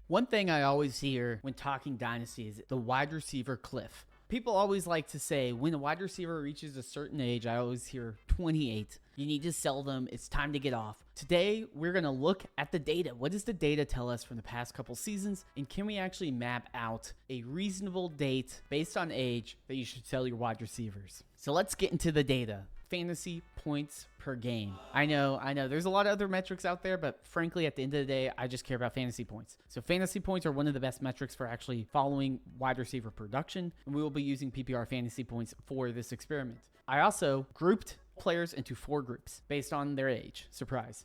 One thing I always hear when talking Dynasty is the wide receiver cliff. People always like to say when a wide receiver reaches a certain age, I always hear 28, you need to sell them. It's time to get off. Today, we're going to look at the data. What does the data tell us from the past couple seasons? And can we actually map out a reasonable date based on age that you should sell your wide receivers? So let's get into the data. Fantasy points per game. I know. There's a lot of other metrics out there, but frankly, at the end of the day, I just care about fantasy points. So fantasy points are one of the best metrics for actually following wide receiver production, and we will be using PPR fantasy points for this experiment. I also grouped players into 4 groups based on their age. Surprise.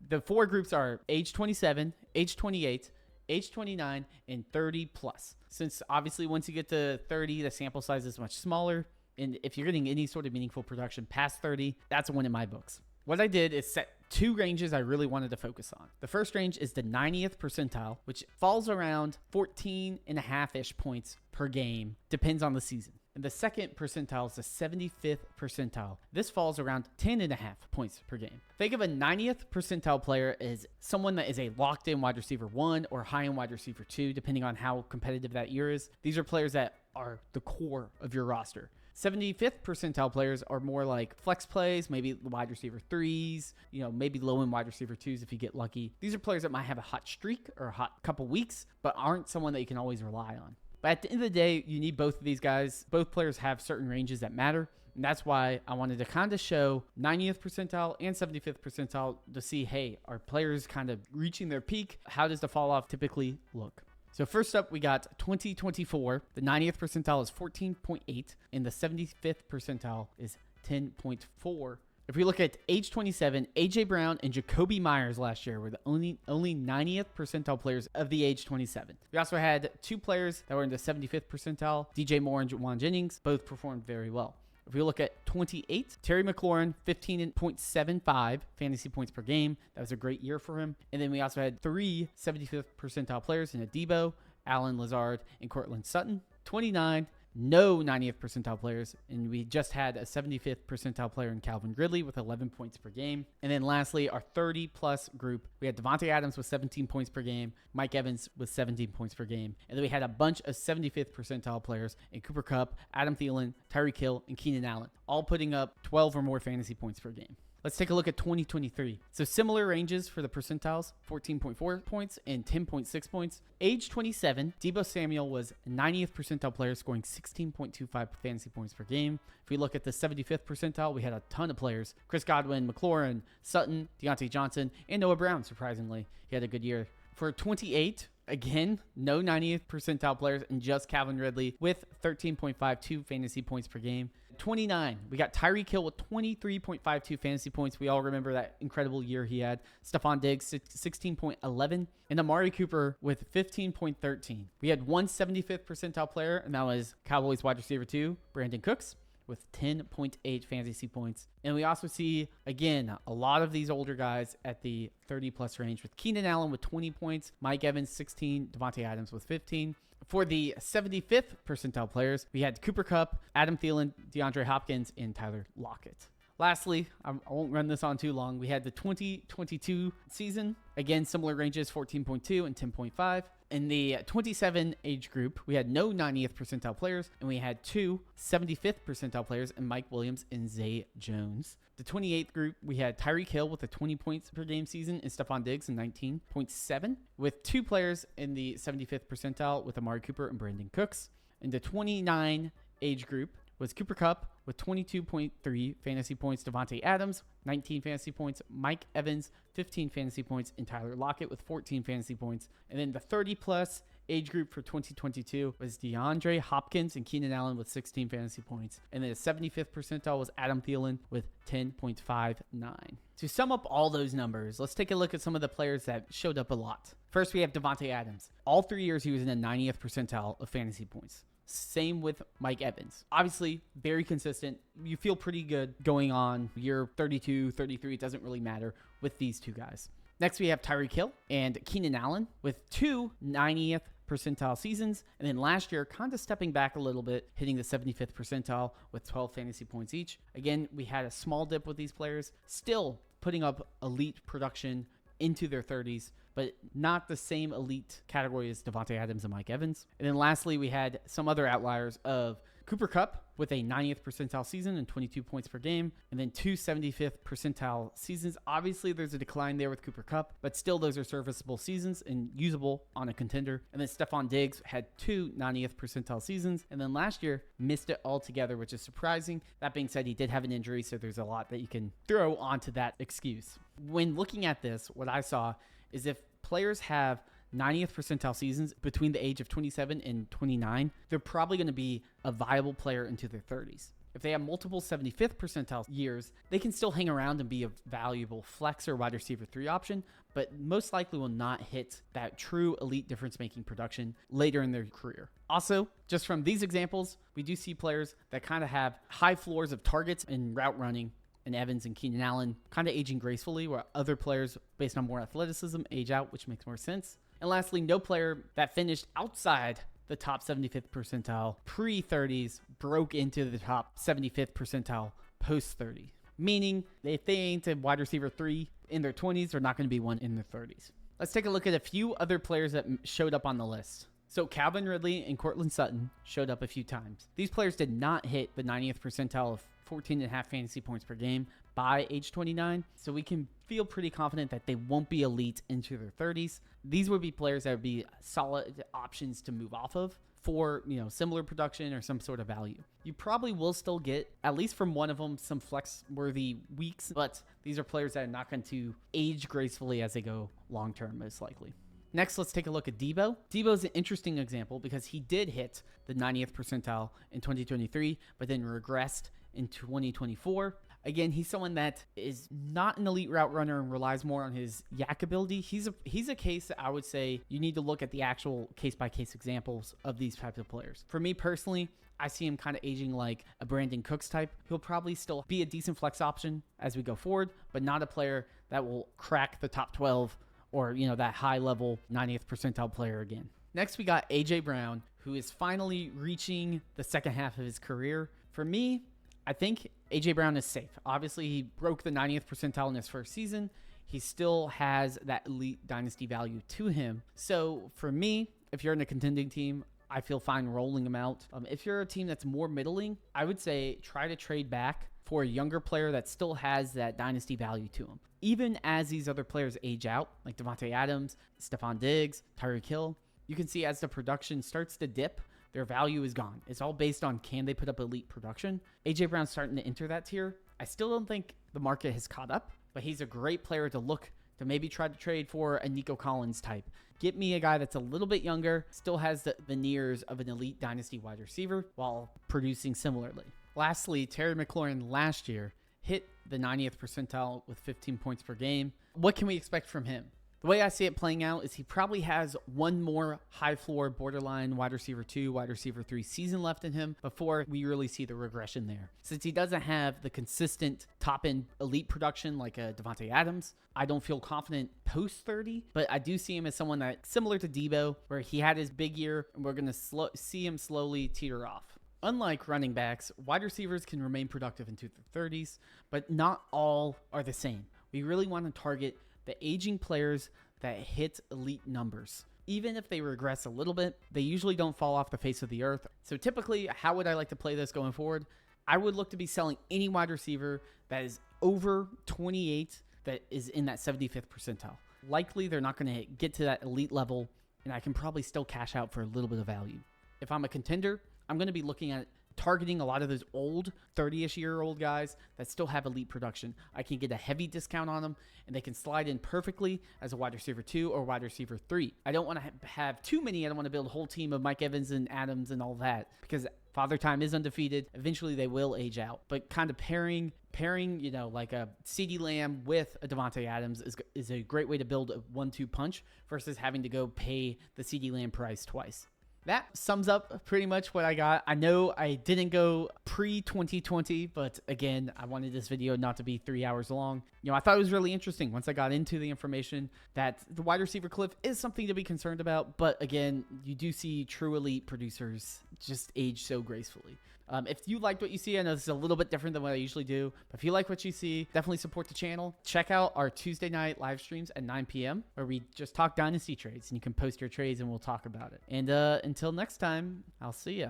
The 4 groups are age 27, age 28, age 29, and 30 plus. Since obviously once you get to 30, the sample size is much smaller. And if you're getting any sort of meaningful production past 30, that's a win in my books. What I did is set 2 ranges I really wanted to focus on. The first range is the 90th percentile, which falls around 14.5-ish points per game, depends on the season. And the second percentile is the 75th percentile. This falls around 10.5 points per game. Think of a 90th percentile player as someone that is a locked-in wide receiver 1 or high-end wide receiver 2, depending on how competitive that year is. These are players that are the core of your roster. 75th percentile players are more like flex plays, maybe wide receiver 3s, maybe low-end wide receiver 2s if you get lucky. These are players that might have a hot streak or a hot couple weeks, but aren't someone that you can always rely on. But at the end of the day, you need both of these guys. Both players have certain ranges that matter, and that's why I wanted to kind of show 90th percentile and 75th percentile to see, hey, are players kind of reaching their peak? How does the fall-off typically look? So first up, we got 2024. The 90th percentile is 14.8, and the 75th percentile is 10.4. If we look at age 27, A.J. Brown and Jacoby Myers last year were the only 90th percentile players of the age 27. We also had 2 players that were in the 75th percentile, DJ Moore and Juwan Jennings. Both performed very well. If we look at 28, Terry McLaurin, 15.75 fantasy points per game. That was a great year for him. And then we also had 3 75th percentile players in Adebo, Allen Lazard, and Cortland Sutton. 29, no 90th percentile players. And we just had a 75th percentile player in Calvin Ridley with 11 points per game. And then lastly, our 30-plus group, we had Devontae Adams with 17 points per game, Mike Evans with 17 points per game. And then we had a bunch of 75th percentile players in Cooper Kupp, Adam Thielen, Tyreek Hill, and Keenan Allen, all putting up 12 or more fantasy points per game. Let's take a look at 2023. So similar ranges for the percentiles, 14.4 points and 10.6 points. Age 27, Deebo Samuel was 90th percentile player scoring 16.25 fantasy points per game. If we look at the 75th percentile, we had a ton of players. Chris Godwin, McLaurin, Sutton, Deontay Johnson, and Noah Brown, surprisingly. He had a good year. For 28, again, no 90th percentile players and just Calvin Ridley with 13.52 fantasy points per game. 29, we got Tyreek Hill with 23.52 fantasy points. We all remember that incredible year he had. Stephon Diggs, 16.11. And Amari Cooper with 15.13. We had one 75th percentile player, and that was Cowboys wide receiver 2, Brandon Cooks, with 10.8 fantasy points. And we also see, again, a lot of these older guys at the 30-plus range, with Keenan Allen with 20 points, Mike Evans 16, Devontae Adams with 15. For the 75th percentile players, we had Cooper Kupp, Adam Thielen, DeAndre Hopkins, and Tyler Lockett. Lastly, I won't run this on too long. We had the 2022 season. Again, similar ranges, 14.2 and 10.5. In the 27 age group, we had no 90th percentile players, and we had 2 75th percentile players in Mike Williams and Zay Jones. The 28th group, we had Tyreek Hill with a 20 points per game season and Stephon Diggs in 19.7, with 2 players in the 75th percentile with Amari Cooper and Brandon Cooks. In the 29 age group was Cooper Kupp with 22.3 fantasy points, Devontae Adams, 19 fantasy points, Mike Evans, 15 fantasy points, and Tyler Lockett with 14 fantasy points. And then the 30-plus age group for 2022 was DeAndre Hopkins and Keenan Allen with 16 fantasy points. And then the 75th percentile was Adam Thielen with 10.59. To sum up all those numbers, let's take a look at some of the players that showed up a lot. First, we have Devontae Adams. All 3 years, he was in the 90th percentile of fantasy points. Same with Mike Evans. Obviously, very consistent. You feel pretty good going on year 32, 33. It doesn't really matter with these 2 guys. Next, we have Tyreek Hill and Keenan Allen with 2 90th percentile seasons. And then last year, kind of stepping back a little bit, hitting the 75th percentile with 12 fantasy points each. Again, we had a small dip with these players, still putting up elite production into their 30s, but not the same elite category as Devontae Adams and Mike Evans. And then lastly, we had some other outliers of Cooper Kupp with a 90th percentile season and 22 points per game, and then two 75th percentile seasons. Obviously, there's a decline there with Cooper Kupp, but still those are serviceable seasons and usable on a contender. And then Stephon Diggs had two 90th percentile seasons, and then last year missed it altogether, which is surprising. That being said, he did have an injury, so there's a lot that you can throw onto that excuse. When looking at this, what I saw is if players have 90th percentile seasons between the age of 27 and 29, they're probably going to be a viable player into their 30s. If they have multiple 75th percentile years, they can still hang around and be a valuable flex or wide receiver 3 option, but most likely will not hit that true elite difference-making production later in their career. Also, just from these examples, we do see players that kind of have high floors of targets and route running, and Evans and Keenan Allen kind of aging gracefully, where other players based on more athleticism age out, which makes more sense. And lastly, no player that finished outside the top 75th percentile pre-30s broke into the top 75th percentile post-30. Meaning, if they ain't a wide receiver 3 in their 20s, they're not going to be one in their 30s. Let's take a look at a few other players that showed up on the list. So Calvin Ridley and Cortland Sutton showed up a few times. These players did not hit the 90th percentile of 14.5 fantasy points per game by age 29, so we can feel pretty confident that they won't be elite into their 30s. These would be players that would be solid options to move off of for, similar production or some sort of value. You probably will still get, at least from one of them, some flex-worthy weeks, but these are players that are not going to age gracefully as they go long-term, most likely. Next, let's take a look at Debo. Debo is an interesting example because he did hit the 90th percentile in 2023, but then regressed in 2024. Again, he's someone that is not an elite route runner and relies more on his yak ability. He's a case that I would say you need to look at the actual case-by-case examples of these types of players. For me personally, I see him kind of aging like a Brandon Cooks type. He'll probably still be a decent flex option as we go forward, but not a player that will crack the top 12 or, that high-level 90th percentile player again. Next, we got A.J. Brown, who is finally reaching the second half of his career. For me, I think A.J. Brown is safe. Obviously, he broke the 90th percentile in his first season. He still has that elite dynasty value to him. So for me, if you're in a contending team, I feel fine rolling him out. If you're a team that's more middling, I would say try to trade back for a younger player that still has that dynasty value to him. Even as these other players age out, like Devontae Adams, Stephon Diggs, Tyreek Hill, you can see as the production starts to dip, their value is gone. It's all based on can they put up elite production. A.J. Brown's starting to enter that tier. I still don't think the market has caught up, but he's a great player to look to maybe try to trade for a Nico Collins type. Get me a guy that's a little bit younger, still has the veneers of an elite dynasty wide receiver while producing similarly. Lastly, Terry McLaurin last year hit the 90th percentile with 15 points per game. What can we expect from him? The way I see it playing out is he probably has one more high floor borderline wide receiver 2, wide receiver 3 season left in him before we really see the regression there. Since he doesn't have the consistent top end elite production like a Devontae Adams, I don't feel confident post 30, but I do see him as someone that similar to Debo, where he had his big year and we're going to see him slowly teeter off. Unlike running backs, wide receivers can remain productive into their 30s, but not all are the same. We really want to target the aging players that hit elite numbers. Even if they regress a little bit, they usually don't fall off the face of the earth. So typically, how would I like to play this going forward? I would look to be selling any wide receiver that is over 28 that is in that 75th percentile. Likely, they're not going to get to that elite level, and I can probably still cash out for a little bit of value. If I'm a contender, I'm going to be looking at targeting a lot of those old 30-ish year old guys that still have elite production. I can get a heavy discount on them and they can slide in perfectly as a wide receiver 2 or wide receiver 3. I don't want to have too many. I don't want to build a whole team of Mike Evans and Adams and all that because Father Time is undefeated. Eventually they will age out, but kind of pairing, like a CeeDee Lamb with a Devontae Adams is a great way to build a 1-2 punch versus having to go pay the CeeDee Lamb price twice. That sums up pretty much what I got. I know I didn't go pre-2020, but again, I wanted this video not to be 3 hours long. I thought it was really interesting once I got into the information that the wide receiver cliff is something to be concerned about. But again, you do see true elite producers just age so gracefully. If you liked what you see, I know this is a little bit different than what I usually do, but if you like what you see, definitely support the channel. Check out our Tuesday night live streams at 9 p.m. where we just talk Dynasty trades, and you can post your trades and we'll talk about it. And until next time, I'll see ya.